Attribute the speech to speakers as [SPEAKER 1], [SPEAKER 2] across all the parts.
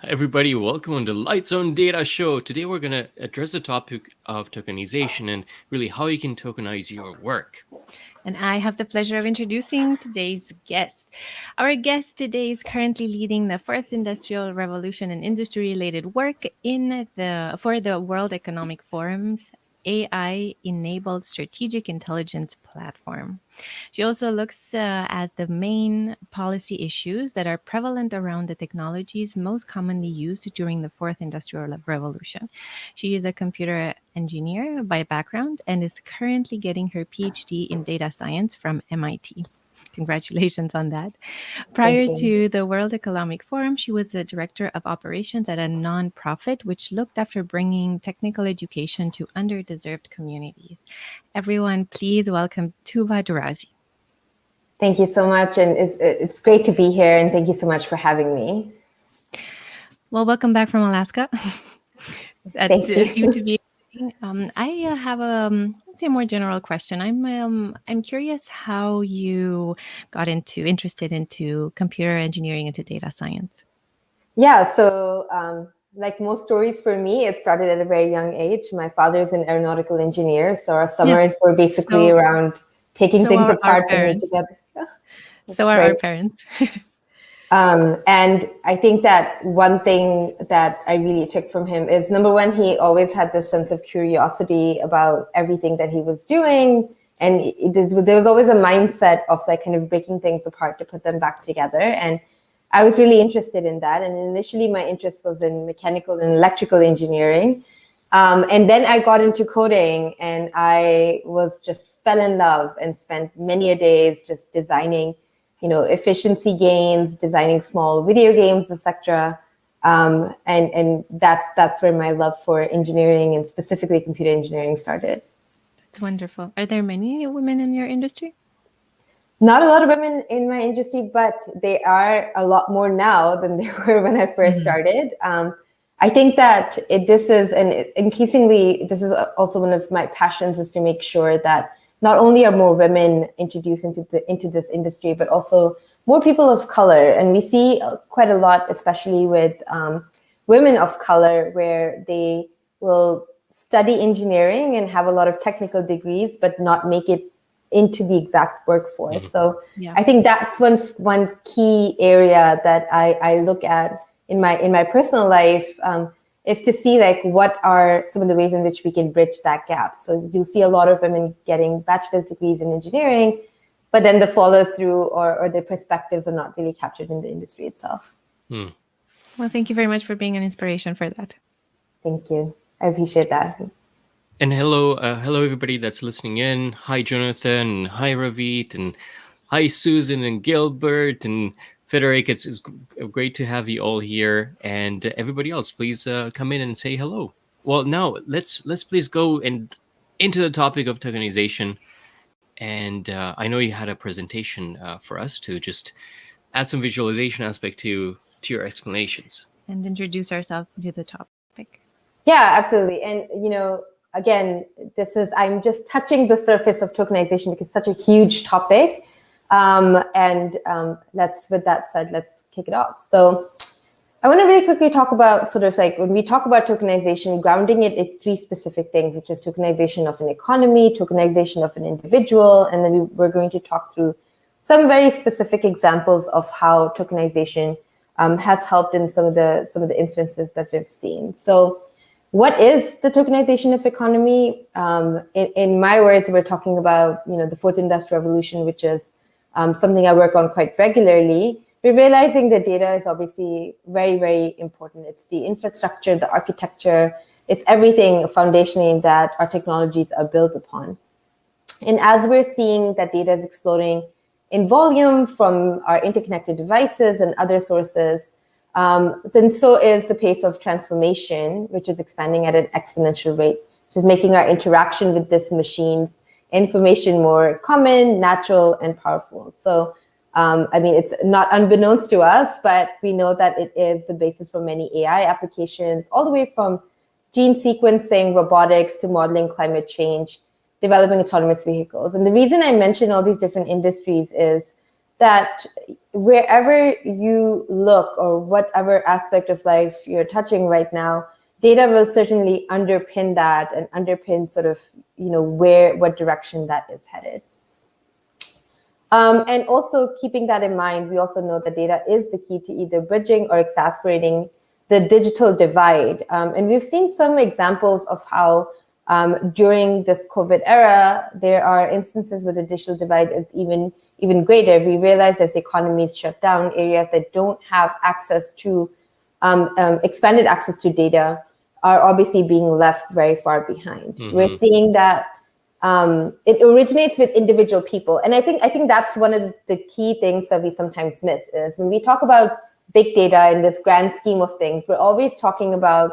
[SPEAKER 1] Everybody, welcome on the Lights on Data show. Today we're going to address the topic of tokenization and really how you can tokenize your work.
[SPEAKER 2] And I have the pleasure of introducing today's guest. Our guest today is currently leading the fourth industrial revolution and industry-related work for the World Economic Forum's AI-enabled strategic intelligence platform. She also looks at the main policy issues that are prevalent around the technologies most commonly used during the fourth industrial revolution. She is a computer engineer by background and is currently getting her PhD in data science from MIT. Congratulations on that. Prior
[SPEAKER 3] Thank you.
[SPEAKER 2] to the World Economic Forum, she was the director of operations at a nonprofit which looked after bringing technical education to underdeserved communities. Everyone, please welcome Tuba Durazi.
[SPEAKER 3] Thank you so much. And it's great to be here. And thank you so much for having me.
[SPEAKER 2] Well, welcome back from Alaska.
[SPEAKER 3] Thank you.
[SPEAKER 2] Seemed to be. I have let's say a more general question. I'm curious how you got interested into computer engineering, into data science.
[SPEAKER 3] Yeah, so like most stories for me, it started at a very young age. My father's an aeronautical engineer, so our summers were basically around taking things apart and putting together.
[SPEAKER 2] So are our parents.
[SPEAKER 3] And I think that one thing that I really took from him is, number one, he always had this sense of curiosity about everything that he was doing. And there was always a mindset of like kind of breaking things apart to put them back together. And I was really interested in that. And initially my interest was in mechanical and electrical engineering. And then I got into coding and I fell in love and spent many a days just designing efficiency gains, designing small video games, etc. And that's where my love for engineering and specifically computer engineering started.
[SPEAKER 2] That's wonderful. Are there many women in your industry?
[SPEAKER 3] Not a lot of women in my industry, but they are a lot more now than they were when I first started. I think that this is also one of my passions, is to make sure that not only are more women introduced into this industry, but also more people of color. And we see quite a lot, especially with women of color, where they will study engineering and have a lot of technical degrees, but not make it into the exact workforce. So I think that's one key area that I look at in my personal life, is to see like what are some of the ways in which we can bridge that gap. So you'll see a lot of women getting bachelor's degrees in engineering, but then the follow through or their perspectives are not really captured in the industry itself.
[SPEAKER 2] Well, thank you very much for being an inspiration for that.
[SPEAKER 3] Thank you. I appreciate that.
[SPEAKER 1] And hello everybody that's listening in. Hi, Jonathan. Hi, Ravit. And hi, Susan and Gilbert and Frederic. It's great to have you all here, and everybody else, please come in and say hello. Well, now let's please go into the topic of tokenization. And I know you had a presentation for us to just add some visualization aspect to your explanations
[SPEAKER 2] and introduce ourselves to the topic.
[SPEAKER 3] Yeah, absolutely. And again, I'm just touching the surface of tokenization because it's such a huge topic. With that said, let's kick it off. So I want to really quickly talk about sort of like when we talk about tokenization, grounding it in three specific things, which is tokenization of an economy, tokenization of an individual, and then we're going to talk through some very specific examples of how tokenization has helped in some of the instances that we've seen. So what is the tokenization of economy? In my words, we're talking about the fourth industrial revolution, which is something I work on quite regularly. We're realizing that data is obviously very, very important. It's the infrastructure, the architecture, it's everything foundationally that our technologies are built upon. And as we're seeing that data is exploding in volume from our interconnected devices and other sources, then so is the pace of transformation, which is expanding at an exponential rate, which is making our interaction with these machines, information more common, natural, and powerful. So, it's not unbeknownst to us, but we know that it is the basis for many AI applications, all the way from gene sequencing, robotics, to modeling climate change, developing autonomous vehicles. And the reason I mention all these different industries is that wherever you look or whatever aspect of life you're touching right now, data will certainly underpin that and underpin sort of, what direction that is headed. And also keeping that in mind, we also know that data is the key to either bridging or exacerbating the digital divide. And we've seen some examples of how during this COVID era, there are instances where the digital divide is even greater. We realize as economies shut down, areas that don't have access to expanded access to data are obviously being left very far behind. Mm-hmm. We're seeing that it originates with individual people. And I think that's one of the key things that we sometimes miss is when we talk about big data in this grand scheme of things, we're always talking about,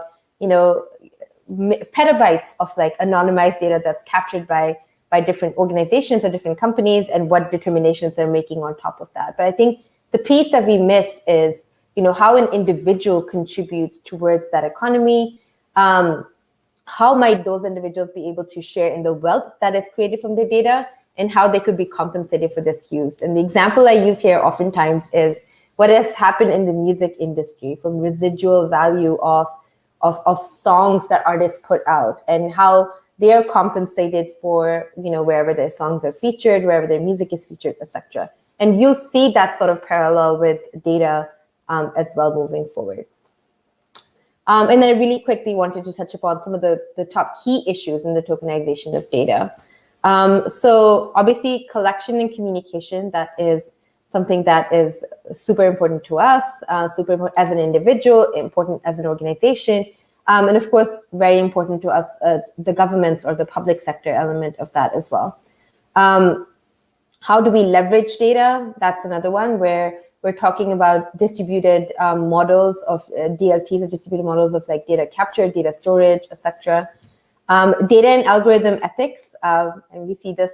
[SPEAKER 3] petabytes of like anonymized data that's captured by different organizations or different companies and what determinations they're making on top of that. But I think the piece that we miss is, how an individual contributes towards that economy. How might those individuals be able to share in the wealth that is created from the data and how they could be compensated for this use? And the example I use here oftentimes is what has happened in the music industry from residual value of songs that artists put out and how they are compensated for, wherever their songs are featured, wherever their music is featured, etc. And you'll see that sort of parallel with data as well moving forward. And then I really quickly wanted to touch upon some of the top key issues in the tokenization of data. So obviously collection and communication, that is something that is super important to us, super important as an individual, important as an organization, and of course, very important to us, the governments or the public sector element of that as well. How do we leverage data? That's another one where we're talking about distributed models of DLTs, or distributed models of like data capture, data storage, etc. Data and algorithm ethics, and we see this.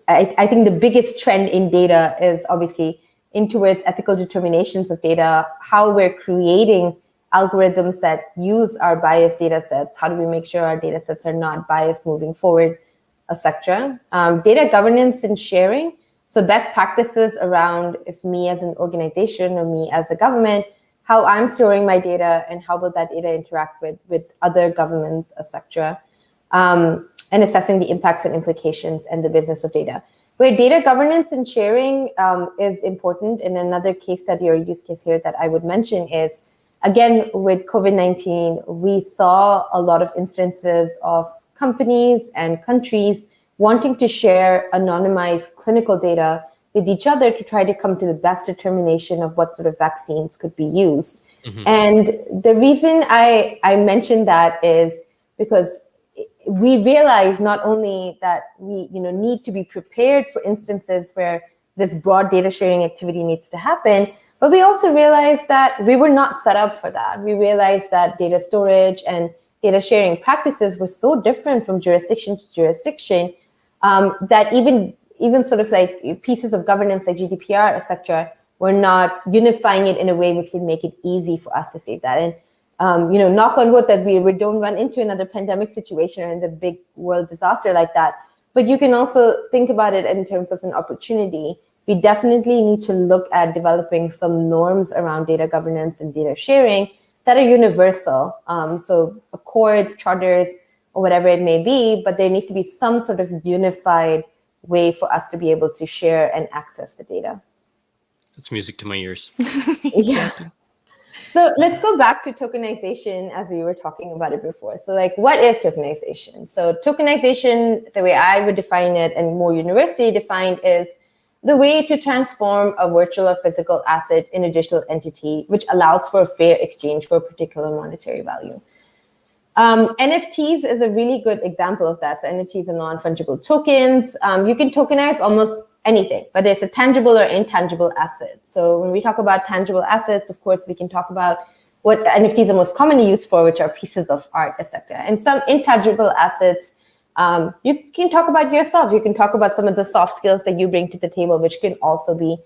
[SPEAKER 3] I think the biggest trend in data is obviously in towards ethical determinations of data, how we're creating algorithms that use our biased data sets. How do we make sure our data sets are not biased moving forward, etc. Data governance and sharing. So best practices around if me as an organization or me as a government, how I'm storing my data and how will that data interact with other governments, etc. And assessing the impacts and implications and the business of data. Where data governance and sharing is important, and another case study or use case here that I would mention is, again, with COVID-19, we saw a lot of instances of companies and countries wanting to share anonymized clinical data with each other to try to come to the best determination of what sort of vaccines could be used. Mm-hmm. And the reason I mentioned that is because we realize not only that we need to be prepared for instances where this broad data sharing activity needs to happen, but we also realized that we were not set up for that. We realized that data storage and data sharing practices were so different from jurisdiction to jurisdiction that even sort of like pieces of governance like GDPR, etc., were not unifying it in a way which would make it easy for us to save that. And knock on wood that we don't run into another pandemic situation or in the big world disaster like that. But you can also think about it in terms of an opportunity. We definitely need to look at developing some norms around data governance and data sharing that are universal. So accords, charters, or whatever it may be, but there needs to be some sort of unified way for us to be able to share and access the data.
[SPEAKER 1] That's music to my ears.
[SPEAKER 3] Yeah. So let's go back to tokenization as we were talking about it before. So like, what is tokenization? So tokenization, the way I would define it and more universally defined, is the way to transform a virtual or physical asset in a digital entity, which allows for a fair exchange for a particular monetary value. NFTs is a really good example of that. So NFTs are non-fungible tokens. You can tokenize almost anything, but it's a tangible or intangible asset. So when we talk about tangible assets, of course, we can talk about what NFTs are most commonly used for, which are pieces of art, etc. And some intangible assets, you can talk about yourself. You can talk about some of the soft skills that you bring to the table, which can also be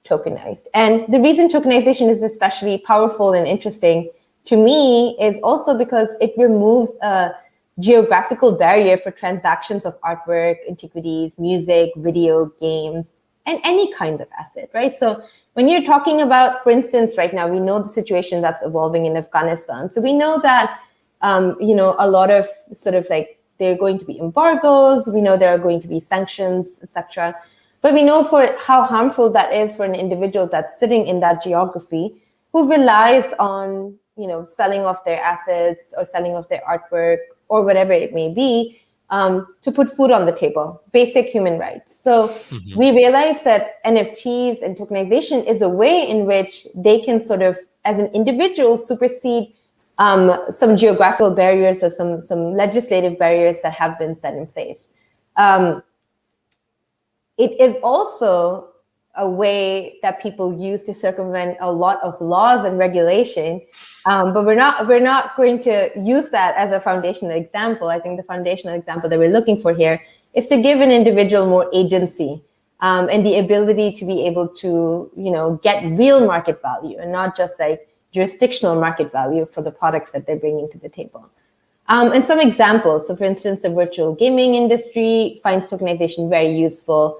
[SPEAKER 3] tokenized. And the reason tokenization is especially powerful and interesting to me is also because it removes a geographical barrier for transactions of artwork, antiquities, music, video, games, and any kind of asset, right? So when you're talking about, for instance, right now, we know the situation that's evolving in Afghanistan. So we know that, a lot of sort of like, there are going to be embargoes, we know there are going to be sanctions, etc. But we know for how harmful that is for an individual that's sitting in that geography, who relies on, selling off their assets or selling off their artwork or whatever it may be, to put food on the table, basic human rights. So we realize that NFTs and tokenization is a way in which they can sort of, as an individual, supersede some geographical barriers or some legislative barriers that have been set in place. It is also a way that people use to circumvent a lot of laws and regulation. But we're not going to use that as a foundational example. I think the foundational example that we're looking for here is to give an individual more agency, and the ability to be able to, get real market value and not just like jurisdictional market value for the products that they're bringing to the table. And some examples. So for instance, the virtual gaming industry finds tokenization very useful.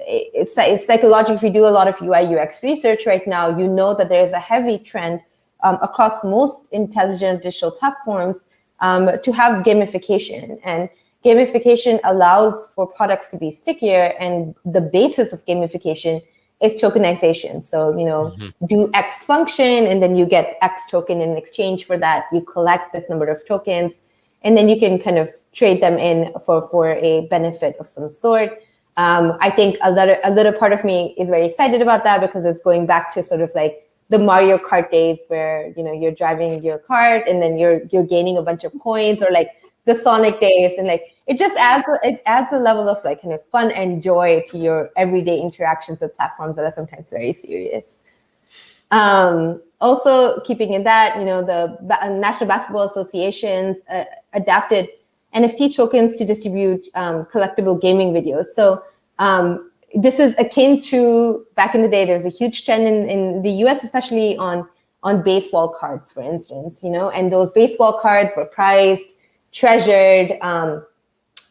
[SPEAKER 3] It's psychological. If you do a lot of UI UX research right now, you know that there is a heavy trend across most intelligent digital platforms to have gamification. And gamification allows for products to be stickier, and the basis of gamification is tokenization. So, do X function, and then you get X token in exchange for that. You collect this number of tokens, and then you can kind of trade them in for a benefit of some sort. I think a little part of me is very excited about that, because it's going back to sort of like the Mario Kart days where, you're driving your kart and then you're gaining a bunch of coins, or like the Sonic days, and like it just adds a level of like kind of fun and joy to your everyday interactions with platforms that are sometimes very serious. Also, keeping in that, the National Basketball Associations adapted NFT tokens to distribute collectible gaming videos. So this is akin to back in the day. There's a huge trend in the US, especially on baseball cards, for instance, and those baseball cards were prized, treasured.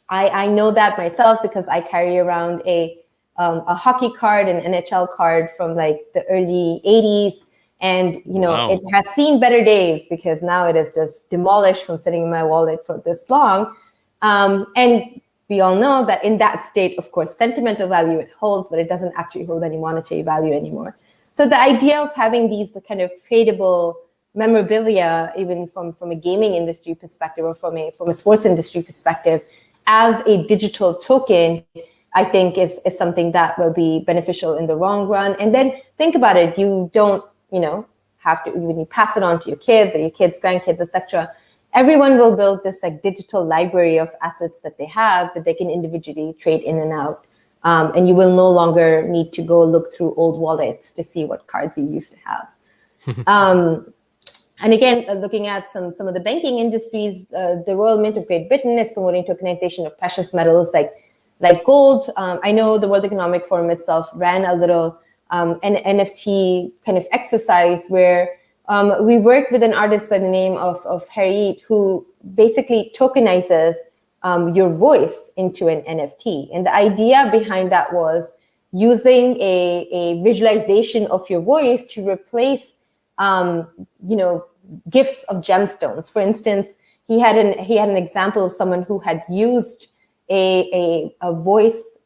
[SPEAKER 3] I know that myself because I carry around a hockey card, an NHL card from like the early 80s. And,
[SPEAKER 1] Wow.
[SPEAKER 3] It has seen better days, because now it is just demolished from sitting in my wallet for this long. And we all know that in that state, of course, sentimental value it holds, but it doesn't actually hold any monetary value anymore. So the idea of having these kind of tradable memorabilia, even from a gaming industry perspective or from a sports industry perspective, as a digital token, I think is something that will be beneficial in the long run. And then think about it, you don't, have to, when you pass it on to your kids or your kids, grandkids, etc., everyone will build this like digital library of assets that they have that they can individually trade in and out. And you will no longer need to go look through old wallets to see what cards you used to have. And again, looking at some of the banking industries, the Royal Mint of Great Britain is promoting tokenization of precious metals like gold. I know the World Economic Forum itself ran a little an NFT kind of exercise where we worked with an artist by the name of Harriet, who basically tokenizes your voice into an NFT. And the idea behind that was using a visualization of your voice to replace gifts of gemstones. For instance, he had an example of someone who had used a voice,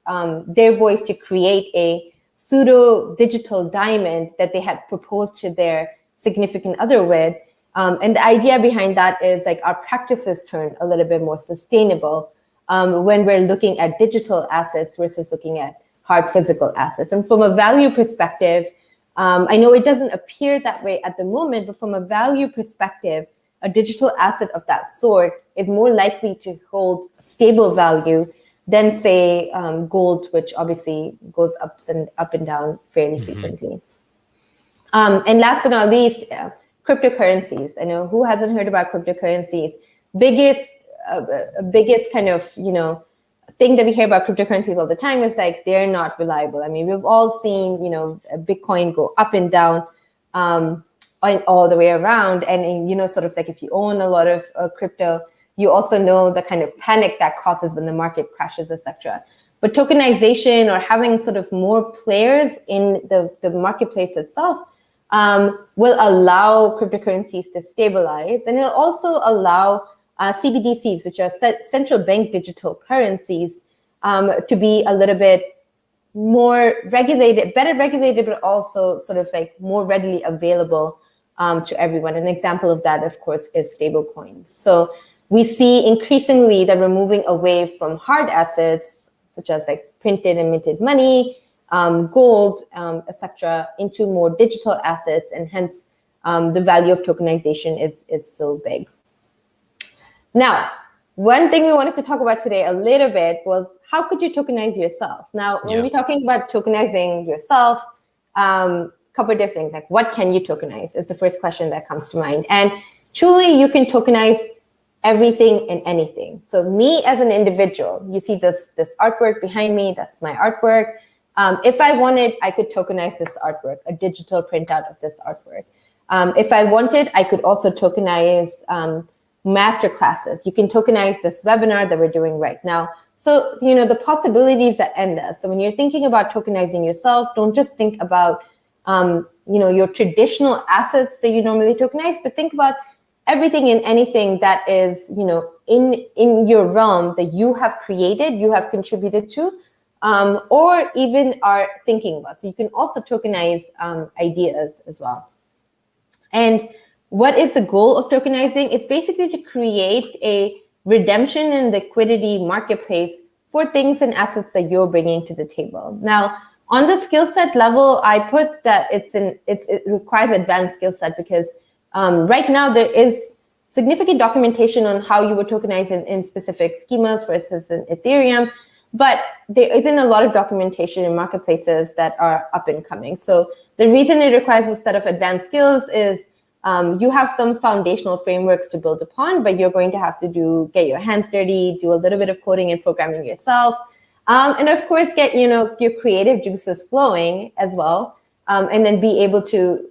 [SPEAKER 3] their voice, to create a pseudo digital diamond that they had proposed to their significant other with. And the idea behind that is like our practices turn a little bit more sustainable when we're looking at digital assets versus looking at hard physical assets. And from a value perspective, I know it doesn't appear that way at the moment, but from a value perspective, a digital asset of that sort is more likely to hold stable value than, say, gold, which obviously goes up and down fairly frequently. And last but not least, cryptocurrencies. I know, who hasn't heard about cryptocurrencies? Biggest kind of thing that we hear about cryptocurrencies all the time is like they're not reliable. I mean, we've all seen Bitcoin go up and down all the way around, and sort of like if you own a lot of crypto, you also know the kind of panic that causes when the market crashes, etc. But tokenization, or having sort of more players in the marketplace itself, will allow cryptocurrencies to stabilize, and it'll also allow CBDCs, which are central bank digital currencies, to be a little bit more regulated, better regulated, but also sort of like more readily available to everyone. An example of that, of course, is stable coins. So we see increasingly that we're moving away from hard assets, such as like printed and minted money, gold, etc., into more digital assets, and hence the value of tokenization is so big. Now, one thing we wanted to talk about today a little bit was how could you tokenize yourself? Now, when we're talking about tokenizing yourself, couple of different things, like what can you tokenize is the first question that comes to mind. And truly, you can tokenize everything and anything. So me as an individual, you see this artwork behind me, that's my artwork. If I wanted, I could tokenize this artwork, a digital printout of this artwork. If I wanted, I could also tokenize master classes. You can tokenize this webinar that we're doing right now. So, the possibilities are endless. So when you're thinking about tokenizing yourself, don't just think about, your traditional assets that you normally tokenize, but think about everything and anything that is, in your realm that you have created, you have contributed to, or even are thinking about. So you can also tokenize ideas as well. And what is the goal of tokenizing? It's basically to create a redemption and liquidity marketplace for things and assets that you're bringing to the table. Now, on the skill set level, I put that it requires advanced skill set because right now there is significant documentation on how you would tokenize in specific schemas versus in Ethereum, but there isn't a lot of documentation in marketplaces that are up and coming. So the reason it requires a set of advanced skills is you have some foundational frameworks to build upon, but you're going to have to get your hands dirty, do a little bit of coding and programming yourself, and of course get your creative juices flowing as well, and then be able to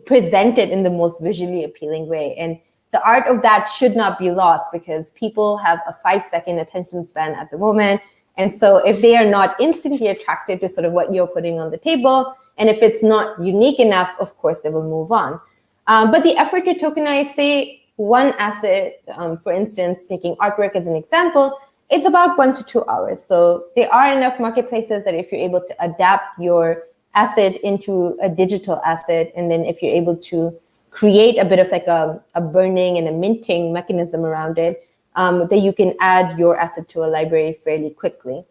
[SPEAKER 3] present it in the most visually appealing way. And the art of that should not be lost because people have a 5-second attention span at the moment. And so if they are not instantly attracted to sort of what you're putting on the table, and if it's not unique enough, of course, they will move on. But the effort to tokenize, say, one asset, for instance, taking artwork as an example, it's about 1 to 2 hours. So there are enough marketplaces that if you're able to adapt your asset into a digital asset, and then if you're able to create a bit of like a burning and a minting mechanism around it, that you can add your asset to a library fairly quickly.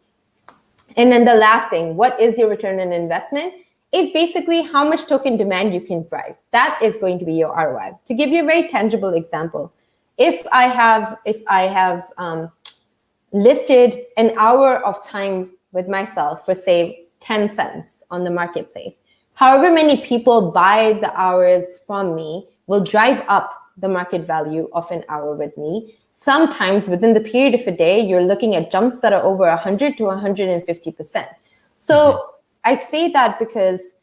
[SPEAKER 3] And then the last thing, what is your return on investment? It's basically how much token demand you can drive. That is going to be your ROI. To give you a very tangible example, if I have listed an hour of time with myself for, say, 10 cents on the marketplace, however many people buy the hours from me will drive up the market value of an hour with me. Sometimes within the period of a day, you're looking at jumps that are over 100 to 150%. So I say that because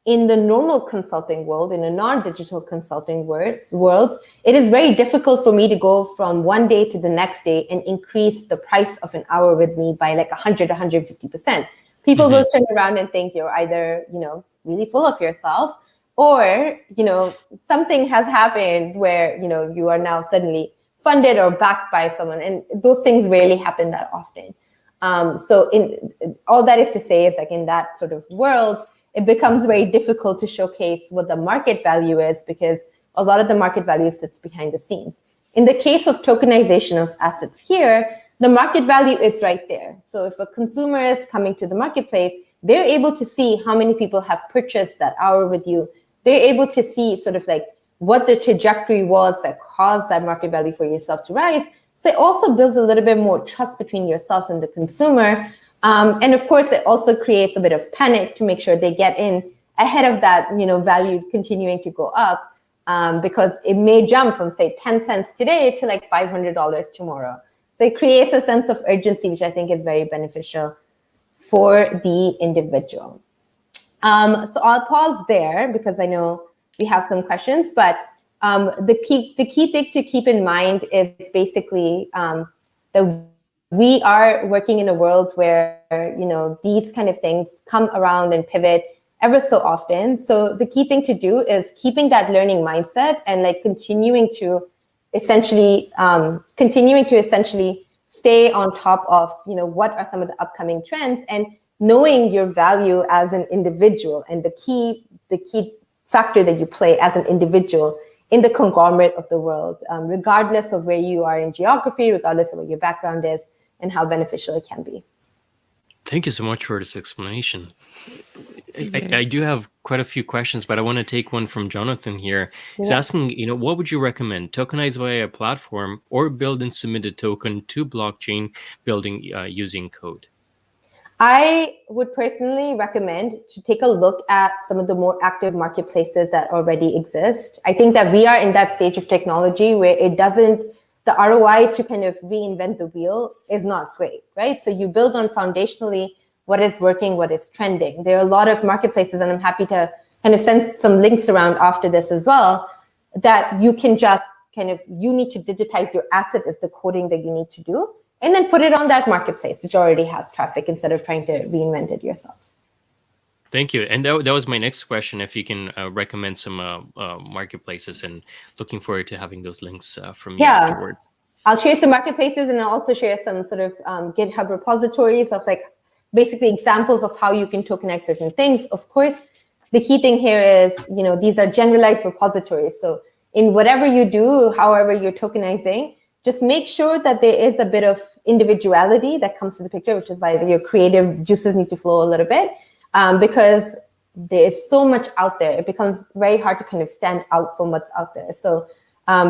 [SPEAKER 3] in the normal consulting world, in a non-digital consulting world, it is very difficult for me to go from one day to the next day and increase the price of an hour with me by like 100, 150%. People will turn around and think you're either, really full of yourself, or, something has happened where, you are now suddenly funded or backed by someone. And those things rarely happen that often. So all that is to say is like in that sort of world, it becomes very difficult to showcase what the market value is because a lot of the market value sits behind the scenes. In the case of tokenization of assets here, the market value is right there. So if a consumer is coming to the marketplace, they're able to see how many people have purchased that hour with you. They're able to see sort of like what the trajectory was that caused that market value for yourself to rise. So it also builds a little bit more trust between yourself and the consumer. And of course, it also creates a bit of panic to make sure they get in ahead of that, value continuing to go up, because it may jump from, say, 10 cents today to like $500 tomorrow. So it creates a sense of urgency, which I think is very beneficial for the individual. So I'll pause there because I know we have some questions, but the key thing to keep in mind is basically the we are working in a world where, these kind of things come around and pivot ever so often. So the key thing to do is keeping that learning mindset and like continuing to essentially stay on top of, what are some of the upcoming trends, and knowing your value as an individual and the key factor that you play as an individual in the conglomerate of the world, regardless of where you are in geography, regardless of what your background is, and how beneficial it can be.
[SPEAKER 1] Thank you so much for this explanation. I do have quite a few questions, but I want to take one from Jonathan here. He's asking, what would you recommend? Tokenize via a platform or build and submit a token to blockchain building using code?
[SPEAKER 3] I would personally recommend to take a look at some of the more active marketplaces that already exist. I think that we are in that stage of technology where the ROI to kind of reinvent the wheel is not great, right? So you build on foundationally what is working, what is trending. There are a lot of marketplaces, and I'm happy to kind of send some links around after this as well, that you can just you need to digitize your asset as the coding that you need to do, and then put it on that marketplace, which already has traffic, instead of trying to reinvent it yourself.
[SPEAKER 1] Thank you. And that was my next question, if you can recommend some marketplaces, and looking forward to having those links from you afterwards.
[SPEAKER 3] I'll share some marketplaces, and I'll also share some sort of GitHub repositories of like basically examples of how you can tokenize certain things. Of course, the key thing here is, these are generalized repositories. So in whatever you do, however you're tokenizing, just make sure that there is a bit of individuality that comes to the picture, which is why your creative juices need to flow a little bit, because there is so much out there. It becomes very hard to kind of stand out from what's out there. So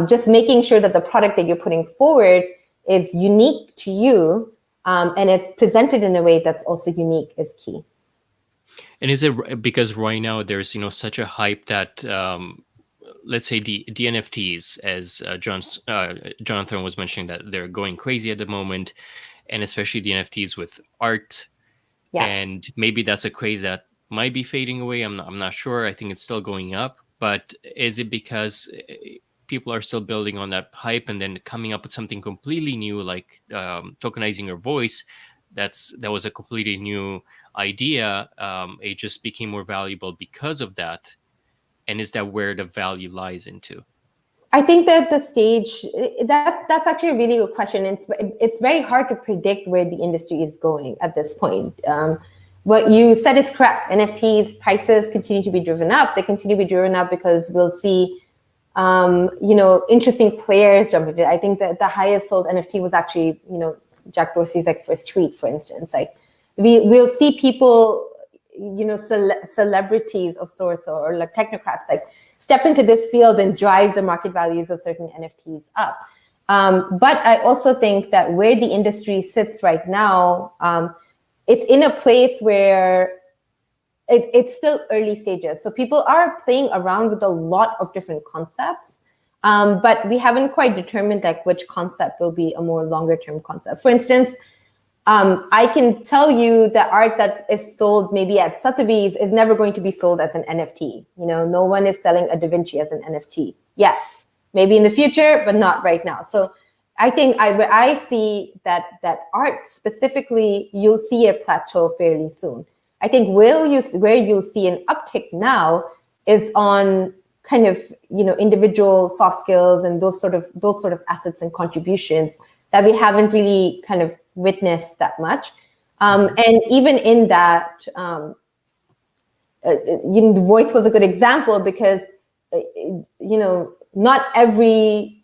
[SPEAKER 3] just making sure that the product that you're putting forward is unique to you, and is presented in a way that's also unique is key.
[SPEAKER 1] And is it because right now there's such a hype that let's say the NFTs, as Jonathan was mentioning, that they're going crazy at the moment, and especially the NFTs with art, and maybe that's a craze that might be fading away. I'm not sure. I think it's still going up, but is it because people are still building on that hype and then coming up with something completely new, like tokenizing your voice? That was a completely new idea. It just became more valuable because of that. And is that where the value lies into?
[SPEAKER 3] I think that the stage, that's actually a really good question. It's very hard to predict where the industry is going at this point. What you said is correct. NFTs prices continue to be driven up. They continue to be driven up because we'll see interesting players jump into it. I think that the highest sold NFT was actually, Jack Dorsey's like first tweet, for instance. Like we'll see people, celebrities of sorts, or like technocrats, like step into this field and drive the market values of certain NFTs up. But I also think that where the industry sits right now, it's in a place where it's still early stages. So people are playing around with a lot of different concepts, but we haven't quite determined like which concept will be a more longer term concept. For instance, I can tell you that art that is sold maybe at Sotheby's is never going to be sold as an NFT. No one is selling a Da Vinci as an NFT. Yeah, maybe in the future, but not right now. So I think I see that art specifically, you'll see a plateau fairly soon. I think where you'll see an uptick now is on kind of individual soft skills and those sort of assets and contributions that we haven't really kind of witnessed that much. And even in that, the voice was a good example, because not every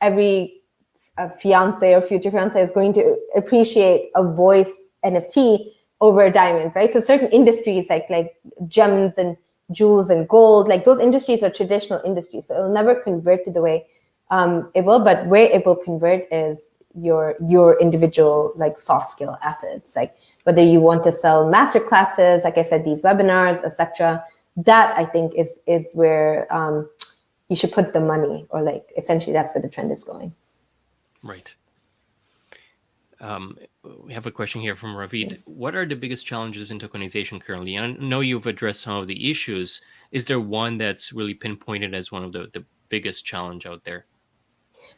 [SPEAKER 3] fiance or future fiance is going to appreciate a voice NFT over a diamond, right? So certain industries like gems and jewels and gold, like those industries are traditional industries, so it'll never convert to the way it will. But where it will convert is your individual like soft skill assets, like whether you want to sell master classes, like I said, these webinars, etc. That I think is where you should put the money, or like essentially that's where the trend is going.
[SPEAKER 1] Right. We have a question here from Ravid. What are the biggest challenges in tokenization currently? And I know you've addressed some of the issues. Is there one that's really pinpointed as one of the biggest challenge out there?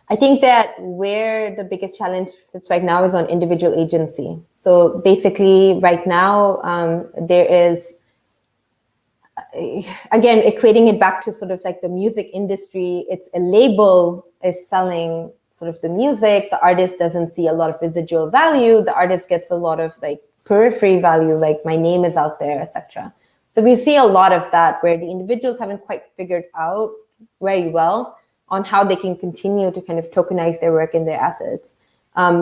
[SPEAKER 3] I think that where the biggest challenge sits right now is on individual agency. So basically, right now, there is, again, equating it back to sort of like the music industry, it's a label is selling sort of the music. The artist doesn't see a lot of residual value. The artist gets a lot of like periphery value, like my name is out there, etc. So we see a lot of that where the individuals haven't quite figured out very well on how they can continue to kind of tokenize their work and their assets.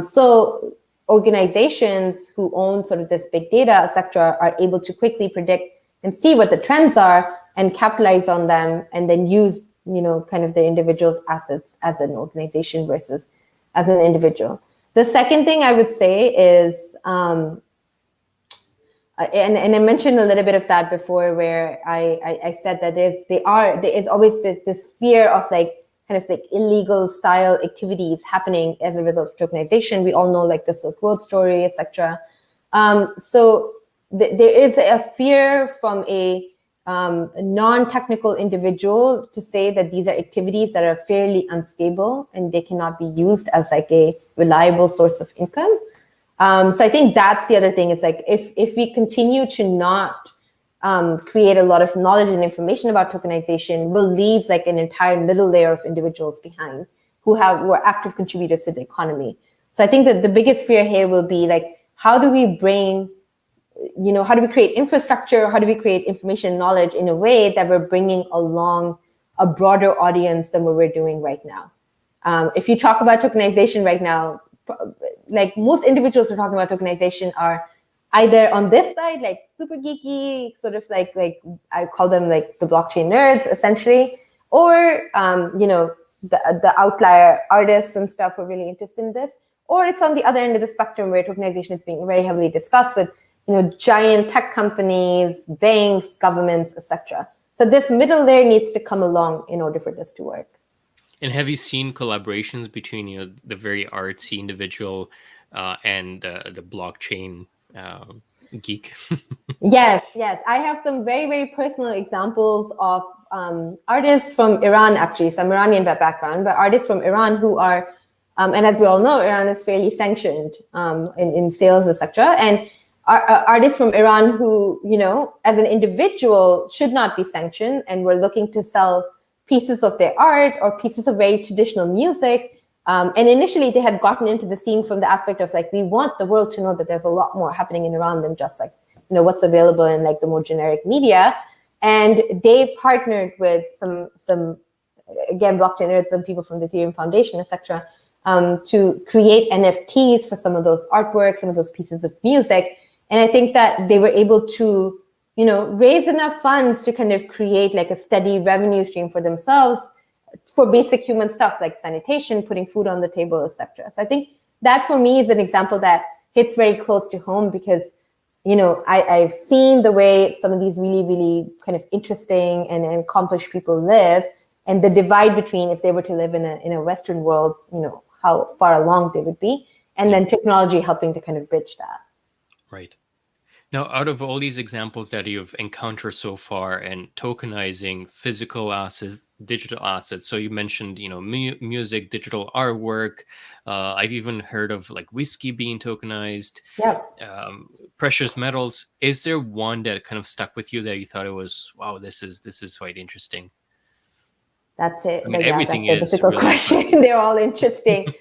[SPEAKER 3] So organizations who own sort of this big data, etc., are able to quickly predict and see what the trends are and capitalize on them, and then use, kind of the individual's assets as an organization versus as an individual. The second thing I would say is, and I mentioned a little bit of that before, where I said that there is always this fear of like kind of like illegal style activities happening as a result of tokenization. We all know like the Silk Road story, etc. So there is a fear from a non-technical individual to say that these are activities that are fairly unstable and they cannot be used as like a reliable source of income. So I think that's the other thing. It's like if we continue to not create a lot of knowledge and information about tokenization, we'll leave like an entire middle layer of individuals behind who are active contributors to the economy. So I think that the biggest fear here will be like, how do we create infrastructure? How do we create information and knowledge in a way that we're bringing along a broader audience than what we're doing right now? If you talk about tokenization right now, like most individuals who are talking about tokenization are either on this side, like super geeky, sort of like I call them like the blockchain nerds, essentially, or the outlier artists and stuff who are really interested in this, or it's on the other end of the spectrum where tokenization is being very heavily discussed with giant tech companies, banks, governments, etc. So this middle layer needs to come along in order for this to work.
[SPEAKER 1] And have you seen collaborations between the very artsy individual and the blockchain geek?
[SPEAKER 3] Yes. I have some very, very personal examples of artists from Iran, actually. So I'm Iranian by background, but artists from Iran who are, and as we all know, Iran is fairly sanctioned in sales, etc. And artists from Iran who, as an individual should not be sanctioned and were looking to sell pieces of their art or pieces of very traditional music. And initially they had gotten into the scene from the aspect of like, we want the world to know that there's a lot more happening in Iran than just like, what's available in like the more generic media. And they partnered with some again, blockchain nerds, some people from the Ethereum Foundation, etc., to create NFTs for some of those artworks, some of those pieces of music. And I think that they were able to, raise enough funds to kind of create like a steady revenue stream for themselves for basic human stuff like sanitation, putting food on the table, etc. So I think that for me is an example that hits very close to home because, I've seen the way some of these really, really kind of interesting and accomplished people live, and the divide between if they were to live in a Western world, how far along they would be, and then technology helping to kind of bridge that.
[SPEAKER 1] Right. Now, out of all these examples that you've encountered so far and tokenizing physical assets, digital assets, so you mentioned, music, digital artwork. I've even heard of like whiskey being tokenized, precious metals. Is there one that kind of stuck with you that you thought it was, wow, this is quite interesting?
[SPEAKER 3] That's it.
[SPEAKER 1] I mean, everything is
[SPEAKER 3] a difficult
[SPEAKER 1] really
[SPEAKER 3] question. They're all interesting.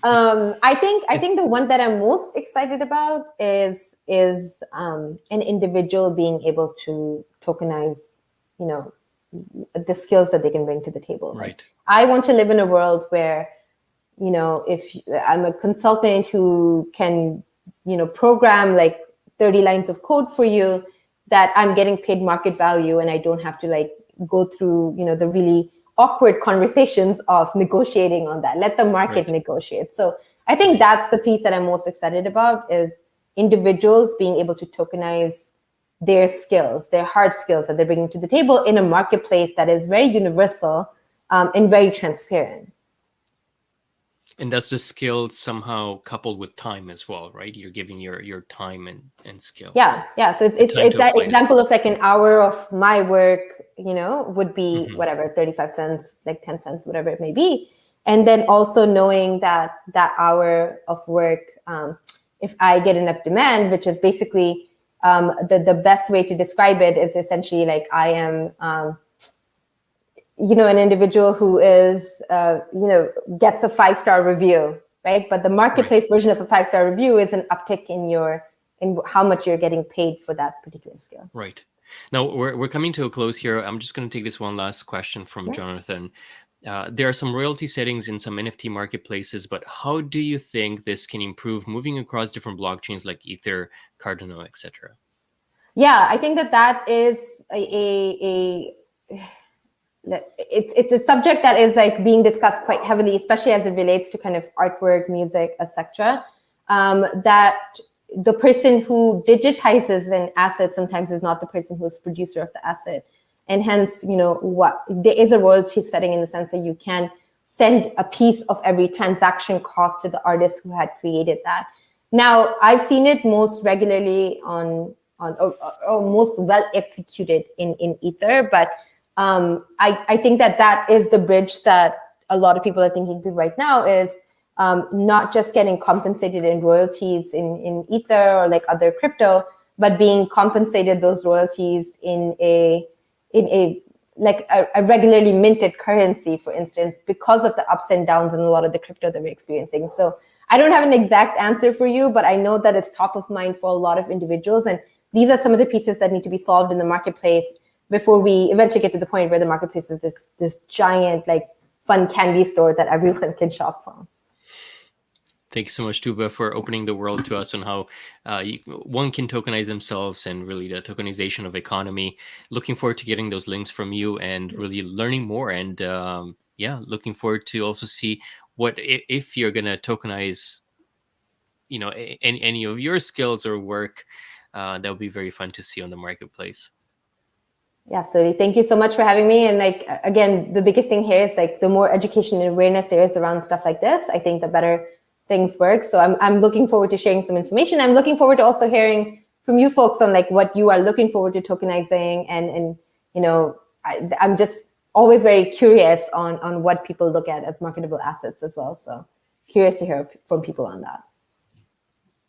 [SPEAKER 3] I think the one that I'm most excited about is an individual being able to tokenize, the skills that they can bring to the table.
[SPEAKER 1] Right.
[SPEAKER 3] I want to live in a world where, if I'm a consultant who can, program like 30 lines of code for you, that I'm getting paid market value and I don't have to like go through, the really awkward conversations of negotiating on that. Let the market negotiate. So I think that's the piece that I'm most excited about, is individuals being able to tokenize their skills, their hard skills that they're bringing to the table in a marketplace that is very universal and very transparent.
[SPEAKER 1] And that's the skill somehow coupled with time as well, right? You're giving your time and skill.
[SPEAKER 3] Yeah. So it's that example of like an hour of my work, would be whatever, 35 cents, like 10 cents, whatever it may be. And then also knowing that that hour of work, if I get enough demand, which is basically the best way to describe it is essentially like I am, an individual who is, gets a 5-star review, right? But the marketplace version of a 5-star review is an uptick in how much you're getting paid for that particular skill.
[SPEAKER 1] Right. Now we're coming to a close here. I'm just going to take this one last question from Jonathan. There are some royalty settings in some NFT marketplaces, but how do you think this can improve moving across different blockchains like Ether, Cardano, etc.?
[SPEAKER 3] Yeah, I think that is it's a subject that is like being discussed quite heavily, especially as it relates to kind of artwork, music, etc. That the person who digitizes an asset sometimes is not the person who's producer of the asset, and hence, there is a royalty setting in the sense that you can send a piece of every transaction cost to the artist who had created that. Now, I've seen it most regularly or most well executed in Ether, but I think that is the bridge that a lot of people are thinking through right now is not just getting compensated in royalties in Ether or like other crypto, but being compensated those royalties in a regularly minted currency, for instance, because of the ups and downs in a lot of the crypto that we're experiencing. So I don't have an exact answer for you, but I know that it's top of mind for a lot of individuals. And these are some of the pieces that need to be solved in the marketplace before we eventually get to the point where the marketplace is this giant, like, fun candy store that everyone can shop from.
[SPEAKER 1] Thank you so much, Tuba, for opening the world to us on how one can tokenize themselves and really the tokenization of economy. Looking forward to getting those links from you and really learning more. And looking forward to also see what if you're going to tokenize, any of your skills or work. That would be very fun to see on the marketplace.
[SPEAKER 3] Yeah, absolutely. Thank you so much for having me. And like, again, the biggest thing here is like the more education and awareness there is around stuff like this, I think the better things work. So I'm looking forward to sharing some information. I'm looking forward to also hearing from you folks on like what you are looking forward to tokenizing, and I'm just always very curious on what people look at as marketable assets as well. So curious to hear from people on that.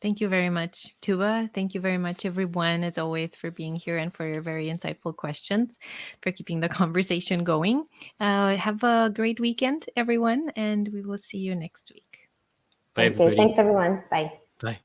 [SPEAKER 2] Thank you very much, Tuba. Thank you very much, everyone, as always, for being here and for your very insightful questions, for keeping the conversation going. Have a great weekend, everyone, and we will see you next week.
[SPEAKER 1] Bye, everybody.
[SPEAKER 3] Thanks, everyone. Bye.
[SPEAKER 1] Bye.